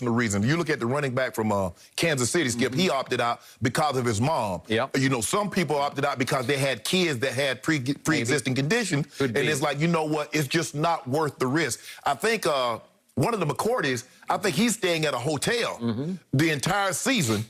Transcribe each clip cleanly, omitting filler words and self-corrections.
reason. You look at the running back from Kansas City, Skip, he opted out because of his mom. Yep. You know, some people opted out because they had kids that had pre-existing conditions. And it's like, you know what, it's just not worth the risk. I think one of the McCourtys, I think he's staying at a hotel the entire season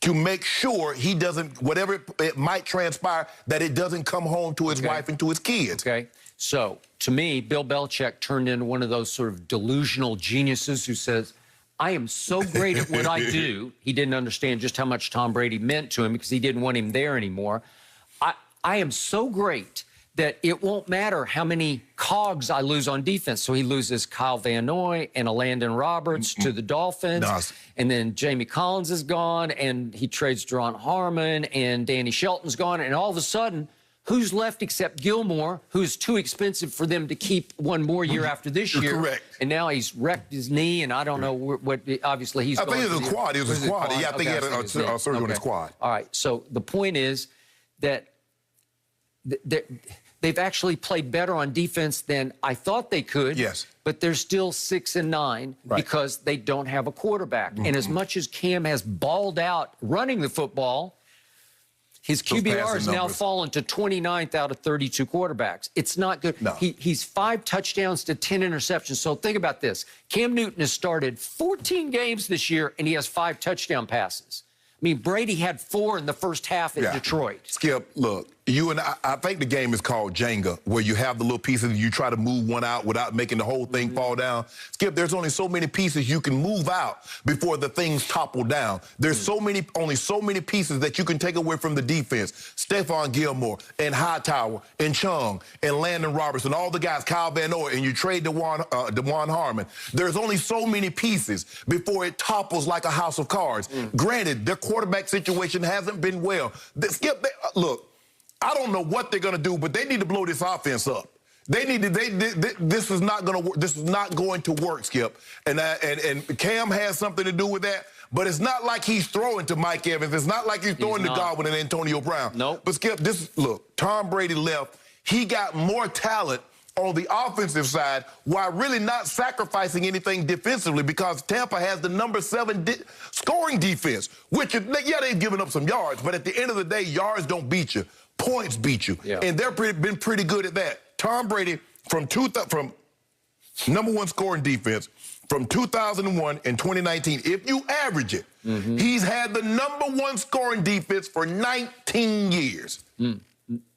to make sure he doesn't, whatever it might transpire, that it doesn't come home to his wife and to his kids. Okay. So, to me, Bill Belichick turned into one of those sort of delusional geniuses who says, I am so great at what I do. He didn't understand just how much Tom Brady meant to him because he didn't want him there anymore. I am so great that it won't matter how many cogs I lose on defense. So he loses Kyle Van Noy and a Landon Roberts to the Dolphins. And then Jamie Collins is gone, and he trades Deron Harmon, and Danny Shelton's gone. And all of a sudden, who's left except Gilmore, who's too expensive for them to keep one more year after this year? Correct. And now he's wrecked his knee, and I don't know what obviously he's I think it was a quad. It was a quad. Yeah, I think he had a surgery on his quad. All right, so the point is that they've actually played better on defense than I thought they could. Yes. But they're still 6-9 because they don't have a quarterback. And as much as Cam has balled out running the football, his QBR has now fallen to 29th out of 32 quarterbacks. It's not good. No. He's 5 touchdowns to 10 interceptions. So think about this. Cam Newton has started 14 games this year, and he has 5 touchdown passes. I mean, Brady had 4 in the first half in Detroit. Skip, look, you and I think the game is called Jenga, where you have the little pieces and you try to move one out without making the whole thing fall down. Skip, there's only so many pieces you can move out before the things topple down. There's only so many pieces that you can take away from the defense. Stephon Gilmore and Hightower and Chung and Landon Roberts and all the guys, Kyle Van Noy, and you trade DeJuan Harmon. There's only so many pieces before it topples like a house of cards. Granted, their quarterback situation hasn't been well. Skip, look, I don't know what they're going to do, but they need to blow this offense up. They need to. This is not going to work. This is not going to work, Skip. And Cam has something to do with that. But it's not like he's throwing to Mike Evans. It's not like he's throwing to Godwin and Antonio Brown. Nope. But Skip, look. Tom Brady left. He got more talent on the offensive side while really not sacrificing anything defensively because Tampa has the number 7 scoring defense, which, they've given up some yards, but at the end of the day, yards don't beat you. Points beat you. Yeah. And they've been pretty good at that. Tom Brady, from number 1 scoring defense, from 2001 and 2019, if you average it, he's had the number 1 scoring defense for 19 years.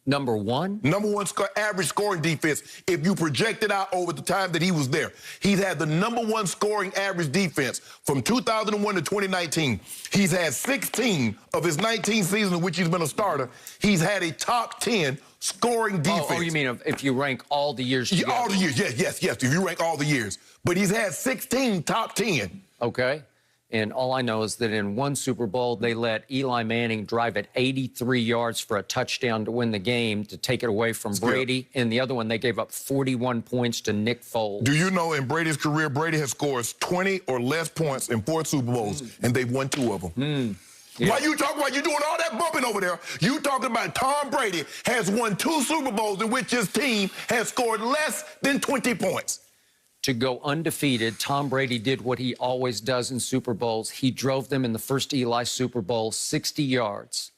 Number 1? Number 1 average scoring defense if you project it out over the time that he was there. He's had the number 1 scoring average defense from 2001 to 2019. He's had 16 of his 19 seasons in which he's been a starter. He's had a top 10 scoring defense. Oh, you mean if you rank all the years together? All the years, yes, if you rank all the years. But he's had 16 top 10. Okay. And all I know is that in one Super Bowl, they let Eli Manning drive it 83 yards for a touchdown to win the game to take it away from Brady. In the other one, they gave up 41 points to Nick Foles. Do you know in Brady's career, Brady has scored 20 or less points in 4 Super Bowls, and they've won 2 of them. Yeah. While you talking about you doing all that bumping over there, you talking about Tom Brady has won 2 Super Bowls in which his team has scored less than 20 points. To go undefeated, Tom Brady did what he always does in Super Bowls. He drove them in the first Eli Super Bowl 60 yards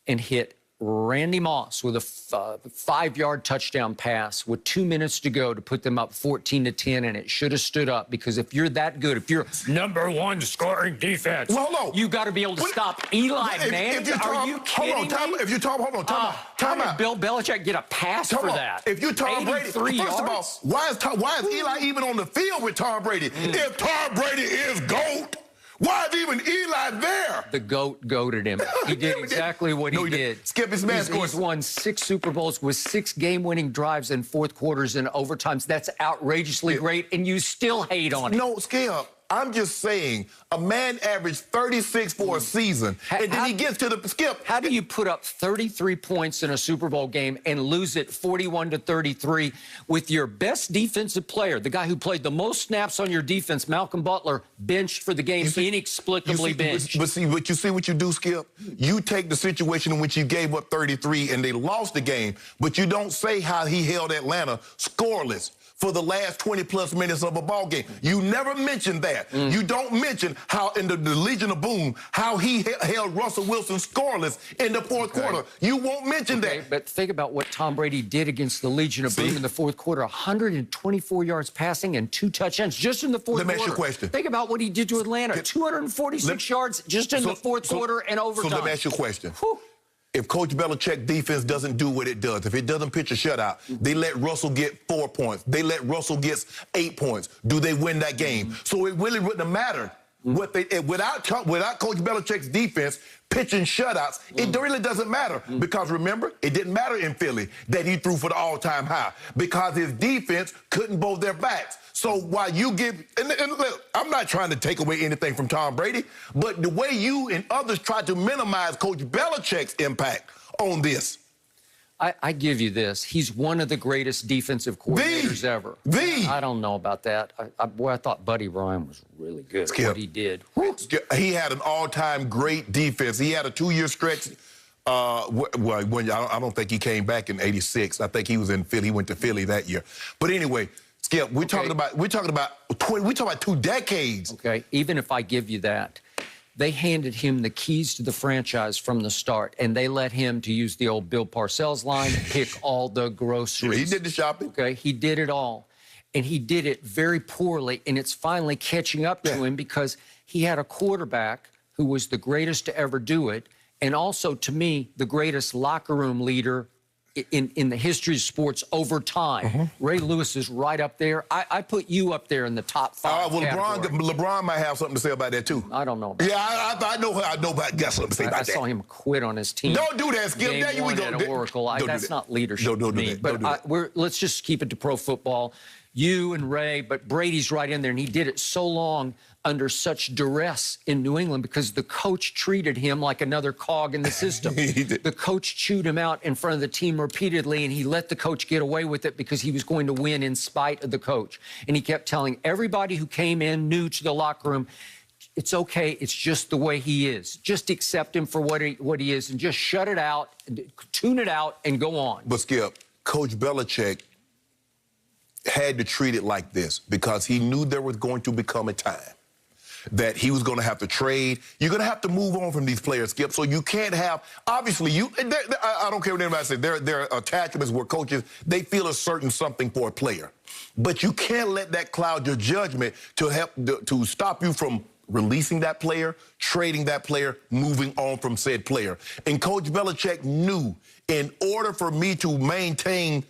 and hit Randy Moss with a 5-yard touchdown pass with 2 minutes to go to put them up 14-10, and it should have stood up because if you're that good, if you're number 1 scoring defense, you got to be able to stop Eli Manning. Are you kidding me? If you talk, hold on, time How out. did Bill Belichick get a pass for that? If you Tom Brady, first of all, why is Eli even on the field with Tom Brady? If Tom Brady is GOAT, why is even Eli there? The GOAT goated him. He did exactly what he did. Skip, his man He's won 6 Super Bowls with 6 game-winning drives in fourth quarters and overtimes. That's outrageously great, and you still hate on it. No, Skip. I'm just saying, a man averaged 36 for a season, and then he gets to the Skip. How do you put up 33 points in a Super Bowl game and lose it 41-33 with your best defensive player, the guy who played the most snaps on your defense, Malcolm Butler, benched for the game, inexplicably benched? But you see what you do, Skip? You take the situation in which he gave up 33 and they lost the game, but you don't say how he held Atlanta scoreless for the last 20-plus minutes of a ball game. You never mention that. You don't mention how in the Legion of Boom, how he held Russell Wilson scoreless in the fourth quarter. You won't mention that. But think about what Tom Brady did against the Legion of Boom in the fourth quarter. 124 yards passing and 2 touchdowns just in the fourth quarter. Let me ask you a question. Think about what he did to Atlanta. 246 yards just in the fourth quarter and overtime. So let me ask you a question. Whew. If Coach Belichick defense doesn't do what it does, if it doesn't pitch a shutout, they let Russell get 4 points. They let Russell get 8 points. Do they win that game? So it really wouldn't have mattered. What they without Coach Belichick's defense pitching shutouts, it really doesn't matter. Because remember, it didn't matter in Philly that he threw for the all-time high because his defense couldn't bowl their backs. So while you give, and look, I'm not trying to take away anything from Tom Brady, but the way you and others try to minimize Coach Belichick's impact on this. I give you this. He's one of the greatest defensive coordinators ever. I don't know about that. I thought Buddy Ryan was really good at what he did. He had an all-time great defense. He had a 2-year stretch. I don't think he came back in '86. I think he was in Philly. He went to Philly that year. But anyway, Skip, we're talking about 2 decades. Okay, even if I give you that, they handed him the keys to the franchise from the start, and they let him, to use the old Bill Parcells line, pick all the groceries. He did the shopping. Okay, he did it all. And he did it very poorly, and it's finally catching up to him because he had a quarterback who was the greatest to ever do it, and also, to me, the greatest locker room leader in the history of sports over time. Ray Lewis is right up there. I put you up there in the top 5. Well, LeBron might have something to say about that, too. I don't know about that. I know got something to say about that. I saw him quit on his team. Don't do that, Skip. There we go. Oracle. That's not leadership to me. But let's just keep it to pro football. You and Ray, but Brady's right in there, and he did it so long under such duress in New England because the coach treated him like another cog in the system. The coach chewed him out in front of the team repeatedly, and he let the coach get away with it because he was going to win in spite of the coach. And he kept telling everybody who came in new to the locker room, it's okay, it's just the way he is. Just accept him for what he is and just shut it out, tune it out, and go on. But, Skip, Coach Belichick had to treat it like this because he knew there was going to become a time that he was going to have to trade. You're going to have to move on from these players, Skip. So you can't have, obviously, I don't care what anybody says, there are attachments where coaches, they feel a certain something for a player. But you can't let that cloud your judgment to stop you from releasing that player, trading that player, moving on from said player. And Coach Belichick knew in order for me to maintain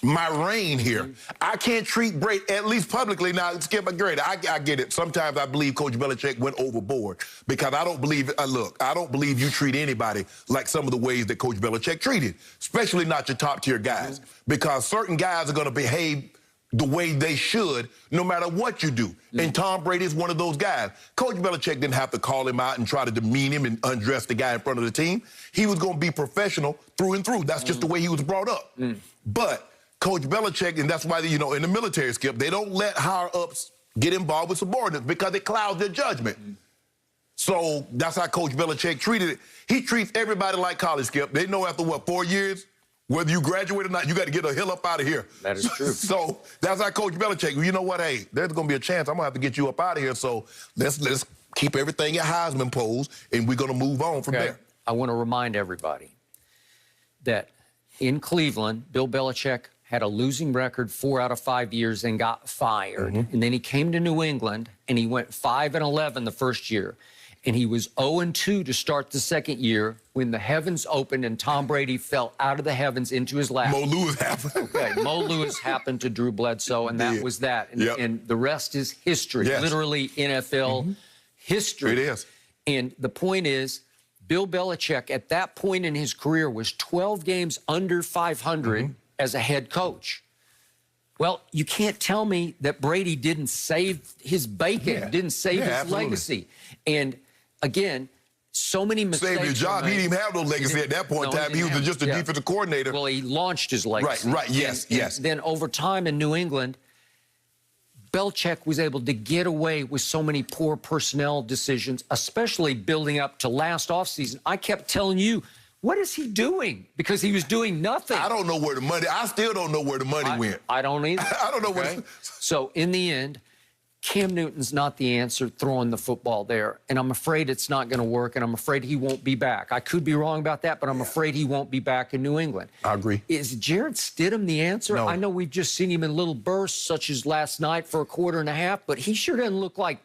my reign here, I can't treat Brady, at least publicly. Now, Skip, I get it. Sometimes I believe Coach Belichick went overboard because I don't believe, I don't believe you treat anybody like some of the ways that Coach Belichick treated, especially not your top-tier guys, because certain guys are going to behave the way they should no matter what you do. And Tom Brady is one of those guys. Coach Belichick didn't have to call him out and try to demean him and undress the guy in front of the team. He was going to be professional through and through. That's just the way he was brought up. But Coach Belichick, and that's why, in the military, Skip, they don't let higher-ups get involved with subordinates because it clouds their judgment. So that's how Coach Belichick treated it. He treats everybody like college, Skip. They know after, 4 years, whether you graduate or not, you got to get the hell up out of here. That is true. So that's how Coach Belichick, you know what, hey, there's going to be a chance I'm going to have to get you up out of here, so let's keep everything at Heisman pose, and we're going to move on from there. I want to remind everybody that in Cleveland, Bill Belichick had a losing record 4 out of 5 years and got fired. And then he came to New England, and he went 5-11 the first year. And he was 0-2 to start the second year when the heavens opened and Tom Brady fell out of the heavens into his lap. Mo Lewis happened. Mo Lewis happened to Drew Bledsoe, and that was that. And, and the rest is history, literally NFL history. It is. And the point is, Bill Belichick, at that point in his career, was 12 games under 500 as a head coach. Well, you can't tell me that Brady didn't save his bacon, didn't save his legacy. And again, so many mistakes. Save your job. He didn't even have no legacy at that point in time. He was just a defensive coordinator. Well, he launched his legacy. Right, yes. And then over time in New England, Belichick was able to get away with so many poor personnel decisions, especially building up to last offseason. I kept telling you, What is he doing? Because he was doing nothing. I don't know where the money, I still don't know where the money went. I don't either. I don't know okay? So in the end, Cam Newton's not the answer throwing the football there. And I'm afraid it's not going to work, and I'm afraid he won't be back. I could be wrong about that, but I'm afraid he won't be back in New England. I agree. Is Jarrett Stidham the answer? No. I know we've just seen him in little bursts, such as last night for a quarter and a half, but he sure doesn't look like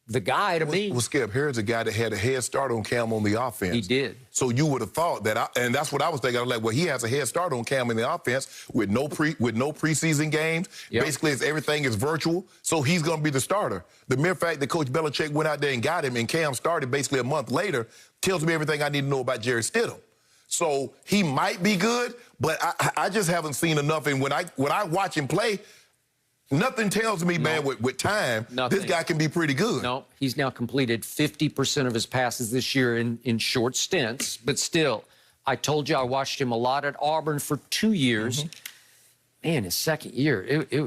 the guy to me. Well, Skip, here's a guy that had a head start on Cam on the offense. He did. So you would have thought that, and that's what I was thinking. I was like, well, he has a head start on Cam in the offense with no preseason games. Yep. Basically, everything is virtual. So he's going to be the starter. The mere fact that Coach Belichick went out there and got him, and Cam started basically a month later, tells me everything I need to know about Jarrett Stidham. So he might be good, but I just haven't seen enough. And when I watch him play, nothing tells me, man, with time, this guy can be pretty good. No, he's now completed 50% of his passes this year in short stints. But still, I told you I watched him a lot at Auburn for 2 years. Man, his second year, it